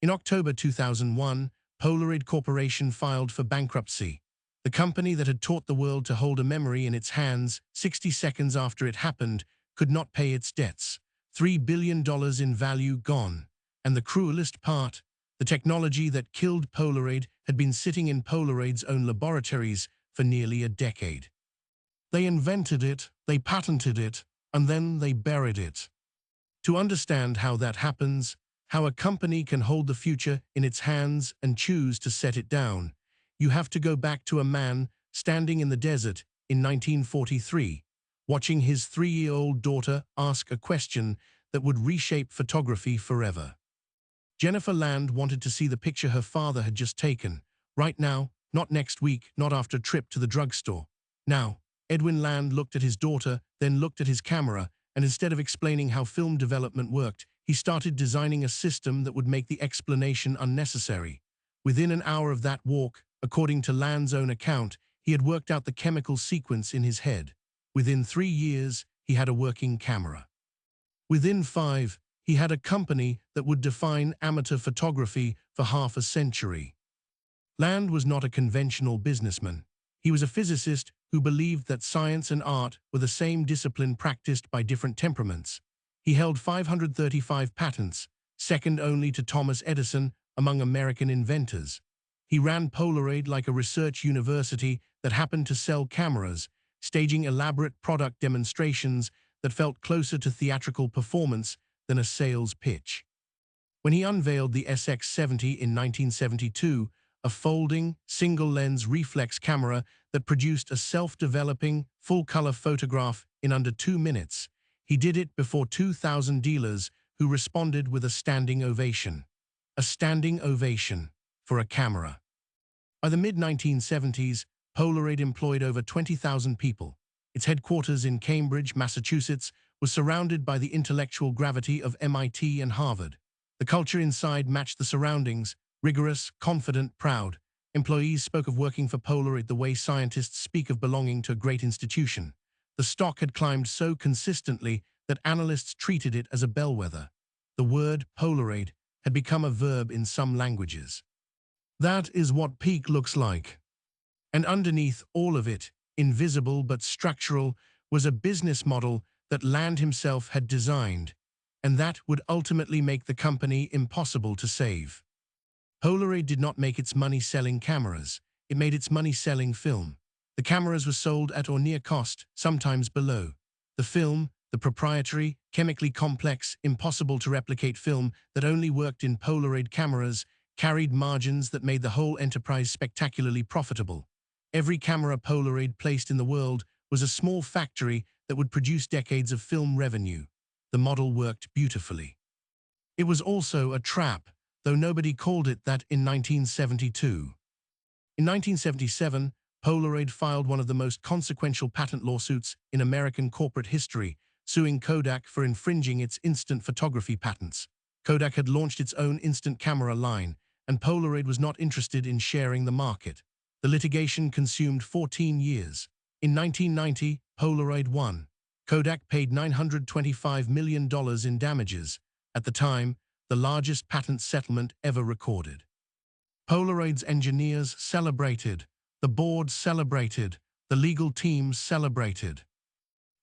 In October 2001, Polaroid Corporation filed for bankruptcy. The company that had taught the world to hold a memory in its hands 60 seconds after it happened could not pay its debts. $3 billion in value gone. And the cruelest part, the technology that killed Polaroid had been sitting in Polaroid's own laboratories for nearly a decade. They invented it, they patented it, and then they buried it. To understand how that happens, how a company can hold the future in its hands and choose to set it down, you have to go back to a man standing in the desert in 1943, watching his 3-year-old daughter ask a question that would reshape photography forever. Jennifer Land wanted to see the picture her father had just taken, right now, not next week, not after a trip to the drugstore. Now, Edwin Land looked at his daughter, then looked at his camera, and instead of explaining how film development worked, he started designing a system that would make the explanation unnecessary. Within an hour of that walk, according to Land's own account, he had worked out the chemical sequence in his head. Within 3 years, he had a working camera. Within 5, he had a company that would define amateur photography for half a century. Land was not a conventional businessman. He was a physicist who believed that science and art were the same discipline practiced by different temperaments. He held 535 patents, second only to Thomas Edison among American inventors. He ran Polaroid like a research university that happened to sell cameras, staging elaborate product demonstrations that felt closer to theatrical performance than a sales pitch. When he unveiled the SX70 in 1972, a folding, single-lens reflex camera that produced a self-developing, full-color photograph in under 2 minutes, he did it before 2,000 dealers who responded with a standing ovation. A standing ovation for a camera. By the mid-1970s, Polaroid employed over 20,000 people. Its headquarters in Cambridge, Massachusetts, was surrounded by the intellectual gravity of MIT and Harvard. The culture inside matched the surroundings, rigorous, confident, proud. Employees spoke of working for Polaroid the way scientists speak of belonging to a great institution. The stock had climbed so consistently that analysts treated it as a bellwether. The word Polaroid had become a verb in some languages. That is what peak looks like. And underneath all of it, invisible but structural, was a business model that Land himself had designed, and that would ultimately make the company impossible to save. Polaroid did not make its money selling cameras, it made its money selling film. The cameras were sold at or near cost, sometimes below. The film, the proprietary, chemically complex, impossible to replicate film that only worked in Polaroid cameras, carried margins that made the whole enterprise spectacularly profitable. Every camera Polaroid placed in the world was a small factory that would produce decades of film revenue. The model worked beautifully. It was also a trap, though nobody called it that in 1972. In 1977, Polaroid filed one of the most consequential patent lawsuits in American corporate history, suing Kodak for infringing its instant photography patents. Kodak had launched its own instant camera line, and Polaroid was not interested in sharing the market. The litigation consumed 14 years. In 1990, Polaroid won. Kodak paid $925 million in damages, at the time, the largest patent settlement ever recorded. Polaroid's engineers celebrated, the board celebrated, the legal teams celebrated.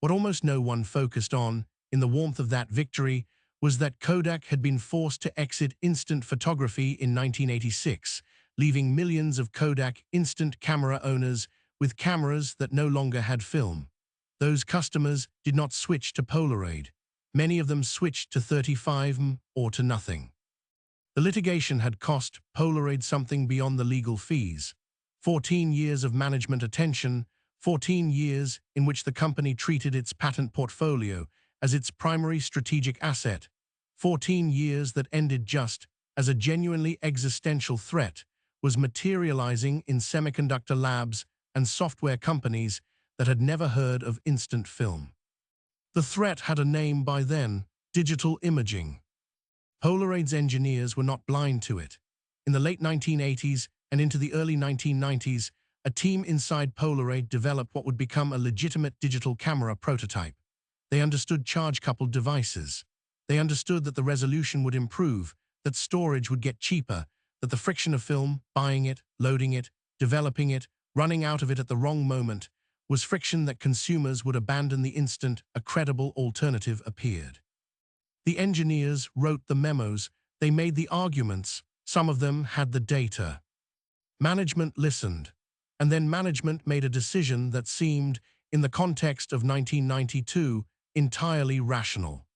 What almost no one focused on, in the warmth of that victory, was that Kodak had been forced to exit instant photography in 1986, leaving millions of Kodak instant camera owners with cameras that no longer had film. Those customers did not switch to Polaroid. Many of them switched to 35mm or to nothing. The litigation had cost Polaroid something beyond the legal fees. 14 years of management attention, 14 years in which the company treated its patent portfolio as its primary strategic asset, 14 years that ended just as a genuinely existential threat was materializing in semiconductor labs and software companies that had never heard of instant film. The threat had a name by then: digital imaging. Polaroid's engineers were not blind to it. In the late 1980s and into the early 1990s, a team inside Polaroid developed what would become a legitimate digital camera prototype. They understood charge-coupled devices. They understood that the resolution would improve, that storage would get cheaper, that the friction of film, buying it, loading it, developing it, running out of it at the wrong moment, was friction that consumers would abandon the instant a credible alternative appeared. The engineers wrote the memos, they made the arguments, some of them had the data. Management listened, and then management made a decision that seemed, in the context of 1992, entirely rational.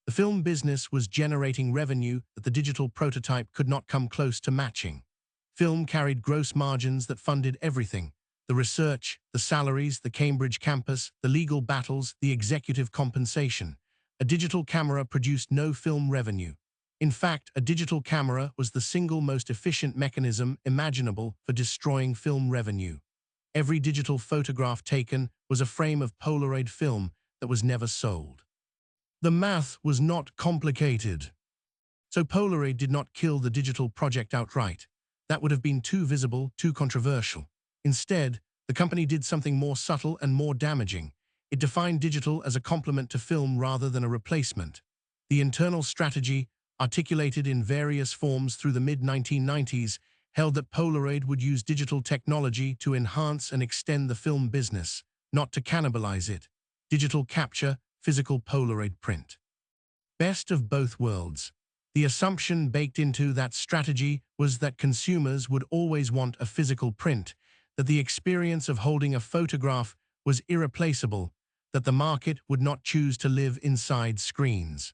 The film business was generating revenue that the digital prototype could not come close to matching. Film carried gross margins that funded everything: the research, the salaries, the Cambridge campus, the legal battles, the executive compensation. A digital camera produced no film revenue. In fact, a digital camera was the single most efficient mechanism imaginable for destroying film revenue. Every digital photograph taken was a frame of Polaroid film that was never sold. The math was not complicated. So Polaroid did not kill the digital project outright. That would have been too visible, too controversial. Instead, the company did something more subtle and more damaging. It defined digital as a complement to film rather than a replacement. The internal strategy, articulated in various forms through the mid-1990s, held that Polaroid would use digital technology to enhance and extend the film business, not to cannibalize it. Digital capture, physical Polaroid print. Best of both worlds. The assumption baked into that strategy was that consumers would always want a physical print, that the experience of holding a photograph was irreplaceable, that the market would not choose to live inside screens.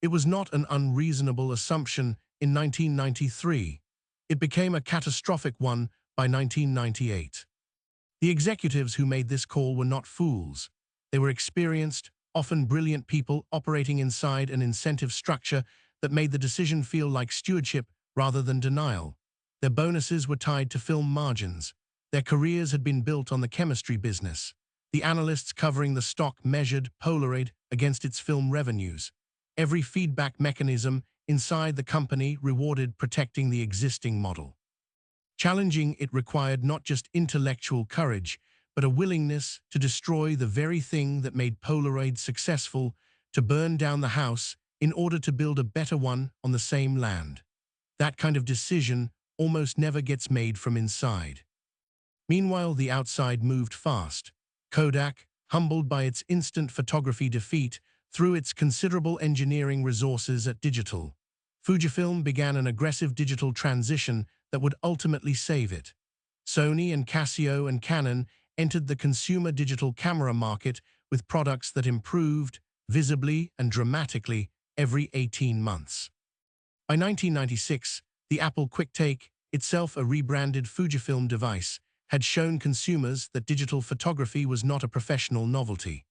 It was not an unreasonable assumption in 1993. It became a catastrophic one by 1998. The executives who made this call were not fools. They were experienced, often brilliant people operating inside an incentive structure that made the decision feel like stewardship rather than denial. Their bonuses were tied to film margins. Their careers had been built on the chemistry business. The analysts covering the stock measured Polaroid against its film revenues. Every feedback mechanism inside the company rewarded protecting the existing model. Challenging it required not just intellectual courage, but a willingness to destroy the very thing that made Polaroid successful, to burn down the house in order to build a better one on the same land. That kind of decision almost never gets made from inside. Meanwhile, the outside moved fast. Kodak, humbled by its instant photography defeat, threw its considerable engineering resources at digital. Fujifilm began an aggressive digital transition that would ultimately save it. Sony and Casio and Canon entered the consumer digital camera market with products that improved, visibly and dramatically, every 18 months. By 1996, the Apple QuickTake, itself a rebranded Fujifilm device, had shown consumers that digital photography was not a professional novelty.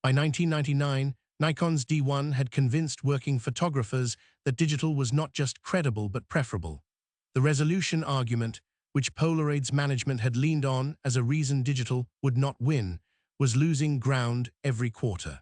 By 1999, Nikon's D1 had convinced working photographers that digital was not just credible but preferable. The resolution argument, which Polaroid's management had leaned on as a reason digital would not win, was losing ground every quarter.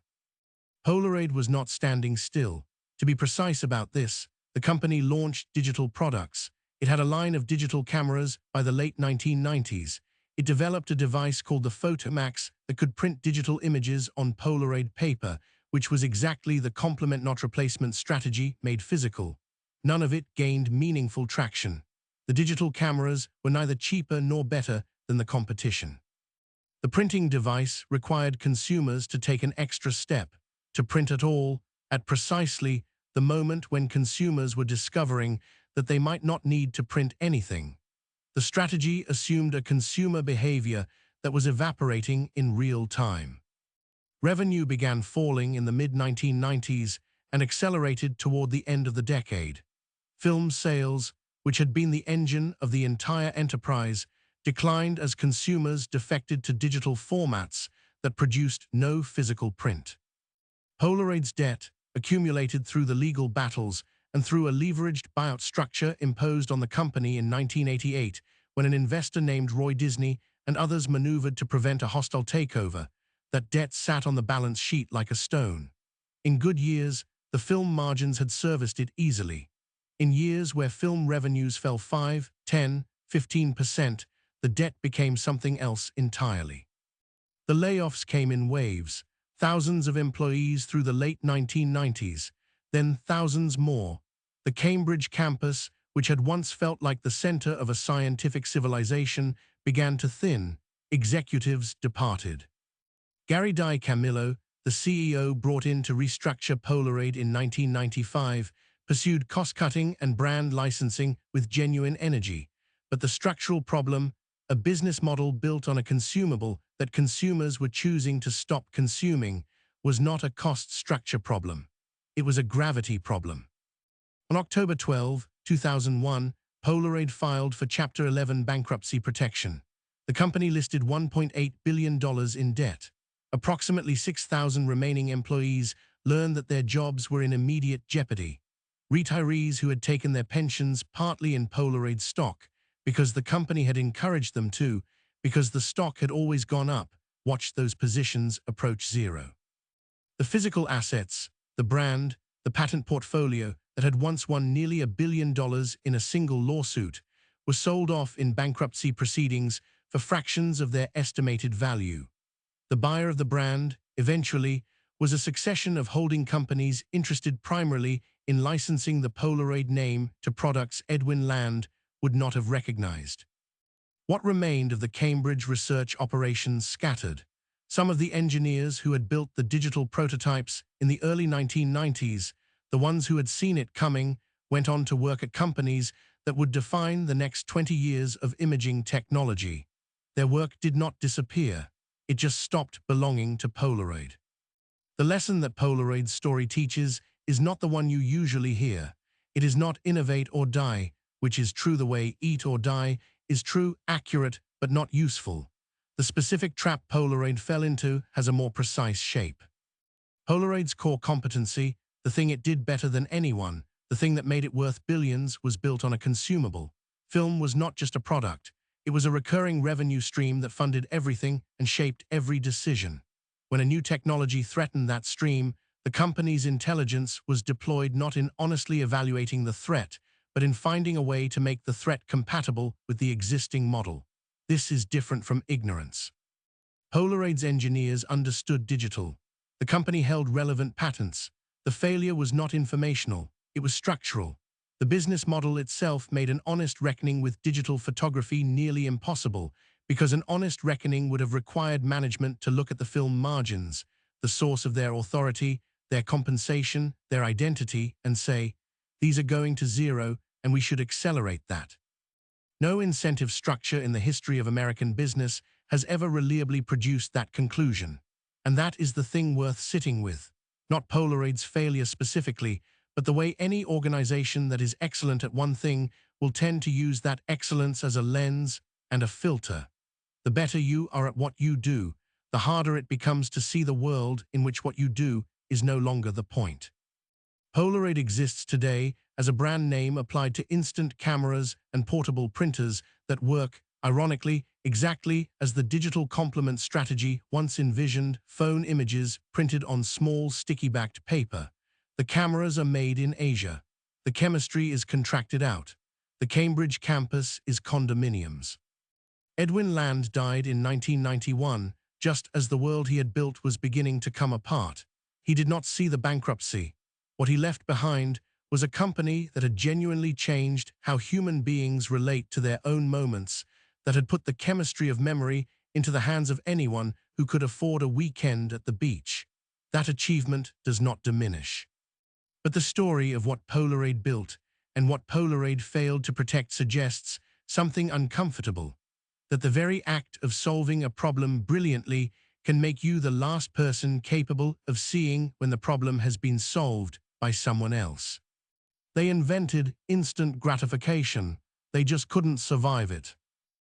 Polaroid was not standing still. To be precise about this, the company launched digital products. It had a line of digital cameras by the late 1990s. It developed a device called the Photomax that could print digital images on Polaroid paper, which was exactly the complement not replacement strategy made physical. None of it gained meaningful traction. The digital cameras were neither cheaper nor better than the competition. The printing device required consumers to take an extra step, to print at all, at precisely the moment when consumers were discovering that they might not need to print anything. The strategy assumed a consumer behavior that was evaporating in real time. Revenue began falling in the mid-1990s and accelerated toward the end of the decade. Film sales, which had been the engine of the entire enterprise, declined as consumers defected to digital formats that produced no physical print. Polaroid's debt, accumulated through the legal battles and through a leveraged buyout structure imposed on the company in 1988, when an investor named Roy Disney and others maneuvered to prevent a hostile takeover, that debt sat on the balance sheet like a stone. In good years, the film margins had serviced it easily. In years where film revenues fell 5, 10, 15%, the debt became something else entirely. The layoffs came in waves, thousands of employees through the late 1990s, then thousands more. The Cambridge campus, which had once felt like the center of a scientific civilization, began to thin. Executives departed. Gary Camillo, the CEO brought in to restructure Polaroid in 1995, pursued cost-cutting and brand licensing with genuine energy. But the structural problem, a business model built on a consumable that consumers were choosing to stop consuming, was not a cost structure problem. It was a gravity problem. On October 12, 2001, Polaroid filed for Chapter 11 bankruptcy protection. The company listed $1.8 billion in debt. Approximately 6,000 remaining employees learned that their jobs were in immediate jeopardy. Retirees who had taken their pensions partly in Polaroid stock, because the company had encouraged them to, because the stock had always gone up, watched those positions approach zero. The physical assets, the brand, the patent portfolio that had once won nearly $1 billion in a single lawsuit were sold off in bankruptcy proceedings for fractions of their estimated value. The buyer of the brand, eventually, was a succession of holding companies interested primarily in licensing the Polaroid name to products Edwin Land would not have recognized. What remained of the Cambridge research operations scattered? Some of the engineers who had built the digital prototypes in the early 1990s, the ones who had seen it coming, went on to work at companies that would define the next 20 years of imaging technology. Their work did not disappear. It just stopped belonging to Polaroid. The lesson that Polaroid's story teaches is not the one you usually hear. It is not innovate or die, which is true the way eat or die is true, accurate, but not useful. The specific trap Polaroid fell into has a more precise shape. Polaroid's core competency, the thing it did better than anyone, the thing that made it worth billions, was built on a consumable. Film was not just a product. It was a recurring revenue stream that funded everything and shaped every decision. When a new technology threatened that stream, the company's intelligence was deployed not in honestly evaluating the threat, but in finding a way to make the threat compatible with the existing model. This is different from ignorance. Polaroid's engineers understood digital. The company held relevant patents. The failure was not informational, it was structural. The business model itself made an honest reckoning with digital photography nearly impossible, because an honest reckoning would have required management to look at the film margins, the source of their authority, their compensation, their identity, and say, these are going to zero, and we should accelerate that. No incentive structure in the history of American business has ever reliably produced that conclusion. And that is the thing worth sitting with. Not Polaroid's failure specifically, but the way any organization that is excellent at one thing will tend to use that excellence as a lens and a filter. The better you are at what you do, the harder it becomes to see the world in which what you do is no longer the point. Polaroid exists today as a brand name applied to instant cameras and portable printers that work, ironically, exactly as the digital complement strategy once envisioned: phone images printed on small sticky-backed paper. The cameras are made in Asia. The chemistry is contracted out. The Cambridge campus is condominiums. Edwin Land died in 1991, just as the world he had built was beginning to come apart. He did not see the bankruptcy. What he left behind was a company that had genuinely changed how human beings relate to their own moments, that had put the chemistry of memory into the hands of anyone who could afford a weekend at the beach. That achievement does not diminish. But the story of what Polaroid built and what Polaroid failed to protect suggests something uncomfortable, that the very act of solving a problem brilliantly can make you the last person capable of seeing when the problem has been solved by someone else. They invented instant gratification. They just couldn't survive it.